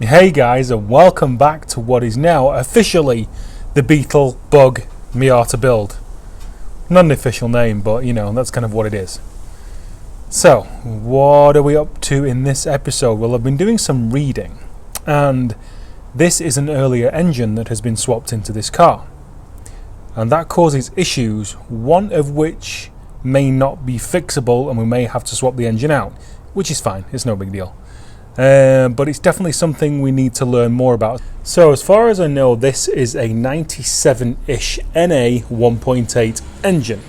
Hey guys, and welcome back to what is now officially the Beetle Bug Miata build. Not an official name, but you know, that's kind of what it is. So, what are we up to in this episode? Well, I've been doing some reading, and this is an earlier engine that has been swapped into this car. And that causes issues, one of which may not be fixable, and we may have to swap the engine out, which is fine, it's no big deal. But it's definitely something we need to learn more about. So as far as I know, this is a 97-ish NA 1.8 engine.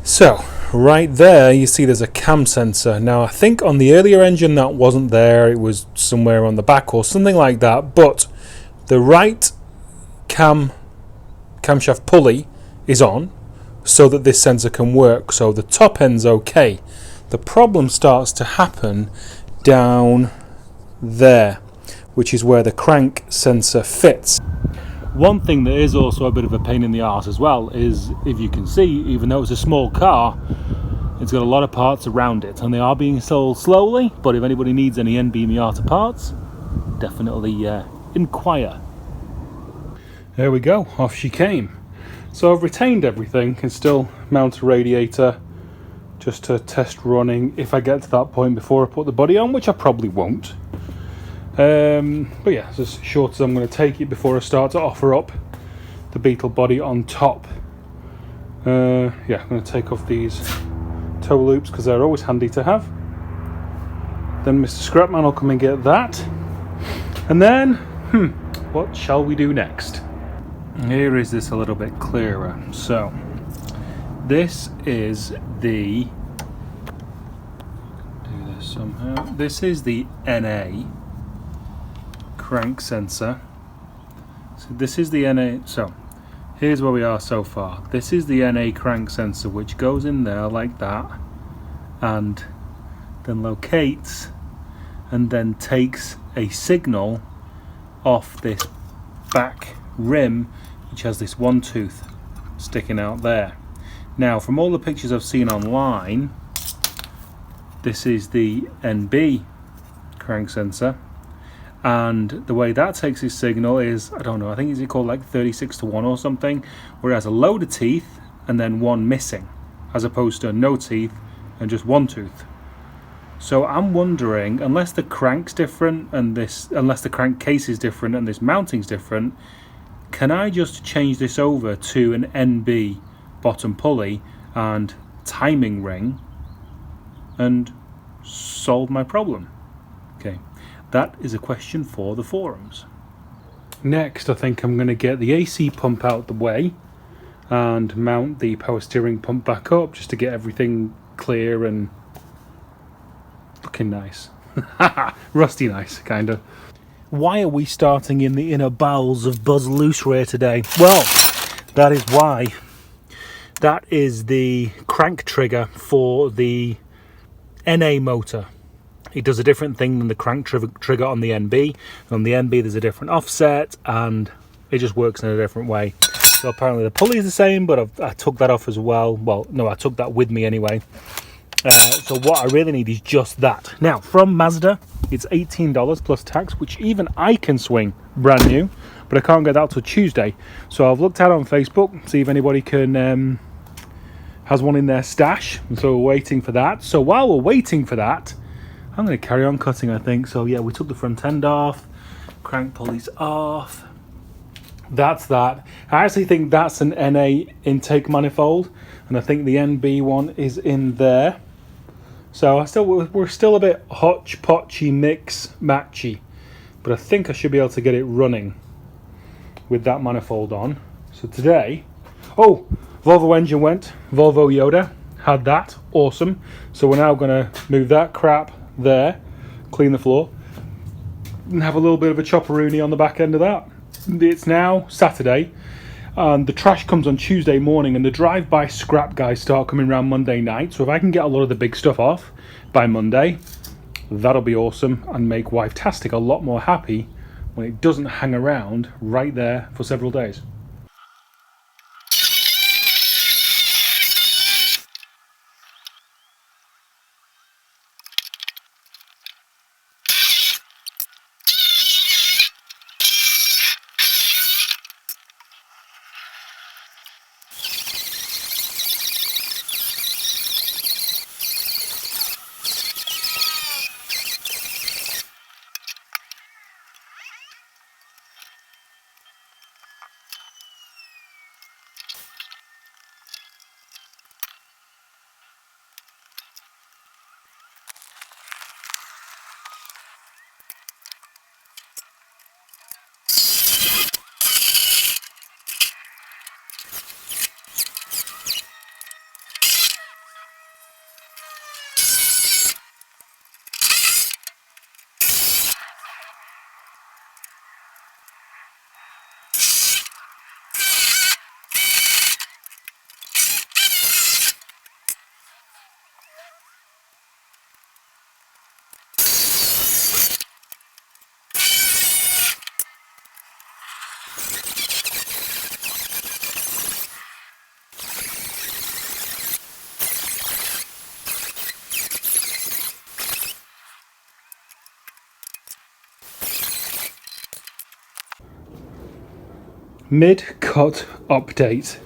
So right there you see there's a cam sensor. Now I think on the earlier engine that wasn't there, it was somewhere on the back or something like that, but the right camshaft pulley is on so that this sensor can work, so the top end's okay. The problem starts to happen down there, which is where the crank sensor fits. One thing that is also a bit of a pain in the arse as well is, if you can see, even though it's a small car, it's got a lot of parts around it, and they are being sold slowly, but if anybody needs any NB Miata parts, definitely inquire. There we go, off she came. So I've retained everything, can still mount a radiator, just to test running if I get to that point before I put the body on, which I probably won't. But yeah, it's as short as I'm going to take it before I start to offer up the Beetle body on top. Yeah, I'm going to take off these toe loops because they're always handy to have. Then Mr. Scrapman will come and get that. And then, what shall we do next? Here is this a little bit clearer. So, this is the somehow. This is the NA crank sensor. So this is the NA. So here's where we are so far. This is the NA crank sensor, which goes in there like that, and then locates, and then takes a signal off this back rim, which has this one tooth sticking out there. Now, from all the pictures I've seen online, this is the NB crank sensor, and the way that takes its signal is, I don't know, I think it's called like 36:1 or something, where it has a load of teeth and then one missing, as opposed to no teeth and just one tooth. So I'm wondering, unless the crank's different and unless the crank case is different and this mounting's different, can I just change this over to an NB bottom pulley and timing ring and solve my problem? Okay, that is a question for the forums. Next, I think I'm going to get the AC pump out the way and mount the power steering pump back up, just to get everything clear and looking nice. Rusty nice, kind of. Why are we starting in the inner bowels of Buzz Loose-Ray today? Well, that is why. That is the crank trigger for the NA motor. It does a different thing than the crank trigger on the NB. On the NB there's a different offset, and it just works in a different way. So apparently the pulley is the same, but I took that off as well. Well, no, I took that with me anyway. So what I really need is just that. Now, from Mazda, it's $18 plus tax, which even I can swing brand new, but I can't get that till Tuesday. So I've looked out on Facebook, see if anybody can has one in their stash, and so we're waiting for that. So while we're waiting for that, I'm going to carry on cutting, I think. So yeah, we took the front end off, crank pulleys off. That's that. I actually think that's an NA intake manifold, and I think the NB one is in there. So we're still a bit hodgepodgey, mix matchy, but I think I should be able to get it running with that manifold on. So today, Volvo engine went, Volvo Yoda, had that, awesome. So we're now going to move that crap there, clean the floor, and have a little bit of a chopperoonie on the back end of that. It's now Saturday, and the trash comes on Tuesday morning, and the drive-by scrap guys start coming around Monday night. So if I can get a lot of the big stuff off by Monday, that'll be awesome, and make Wife-tastic a lot more happy when it doesn't hang around right there for several days. mid-cut update.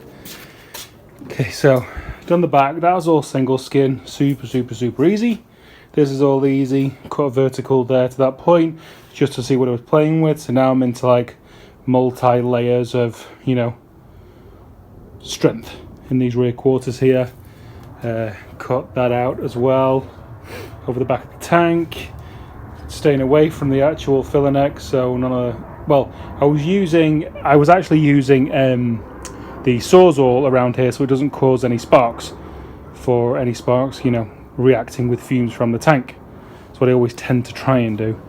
Okay, so done the back. That was all single skin, super easy. This is all easy, cut vertical there to that point, just to see what I was playing with. So now I'm into like multi-layers of, you know, strength in these rear quarters here. Cut that out as well over the back of the tank, staying away from the actual filler neck, so none of, well, I was actually using the Sawzall around here so it doesn't cause any sparks, you know, reacting with fumes from the tank. That's what I always tend to try and do.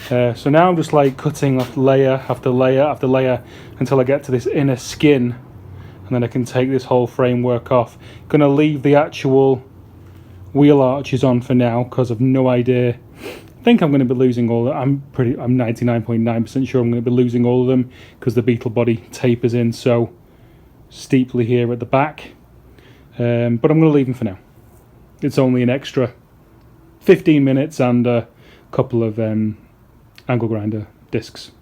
So now I'm just like cutting off layer after layer after layer until I get to this inner skin, and then I can take this whole framework off. Gonna leave the actual wheel arches on for now because I've no idea. I think I'm going to be losing all of them. I'm 99.9% sure I'm going to be losing all of them because the Beetle body tapers in so steeply here at the back. But I'm going to leave them for now. It's only an extra 15 minutes and a couple of angle grinder discs.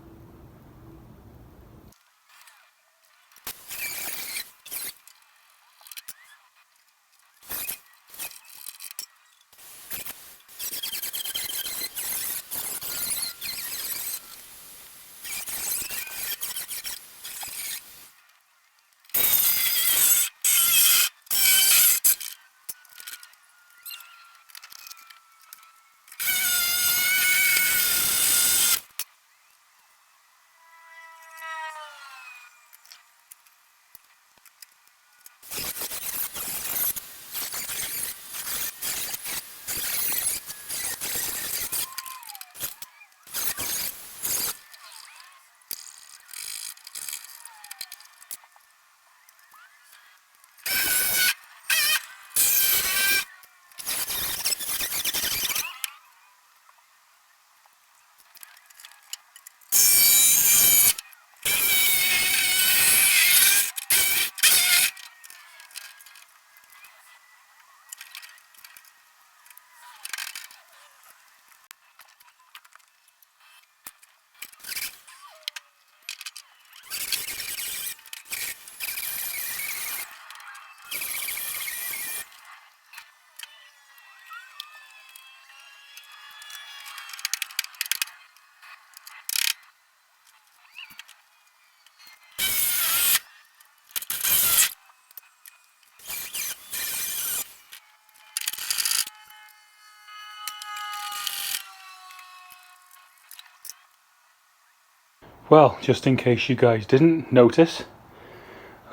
Well, just in case you guys didn't notice,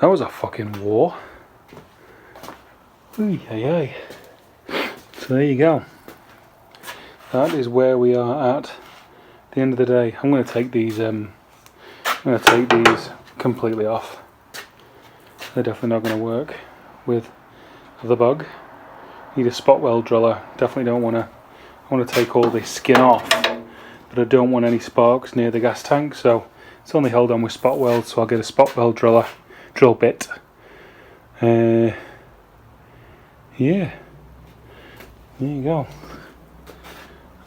that was a fucking war. Ooh, ay, ay. So there you go. That is where we are at the end of the day. I'm going to take these. Completely off. They're definitely not going to work with the Bug. Need a spot weld driller. Definitely don't want to. I want to take all this skin off, but I don't want any sparks near the gas tank, so it's only held on with spot weld, so I'll get a spot weld drill bit. Yeah, there you go.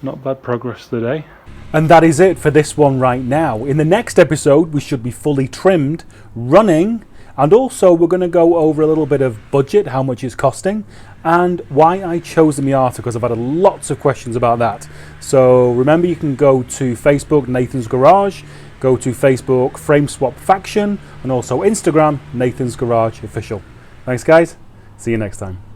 Not bad progress today. And that is it for this one right now. In the next episode we should be fully trimmed, running, and also we're going to go over a little bit of budget, how much it's costing, and why I chose the Miata, because I've had lots of questions about that. So remember, you can go to Facebook, Nathan's Garage, go to Facebook, Frame Swap Faction, and also Instagram, Nathan's Garage Official. Thanks guys, see you next time.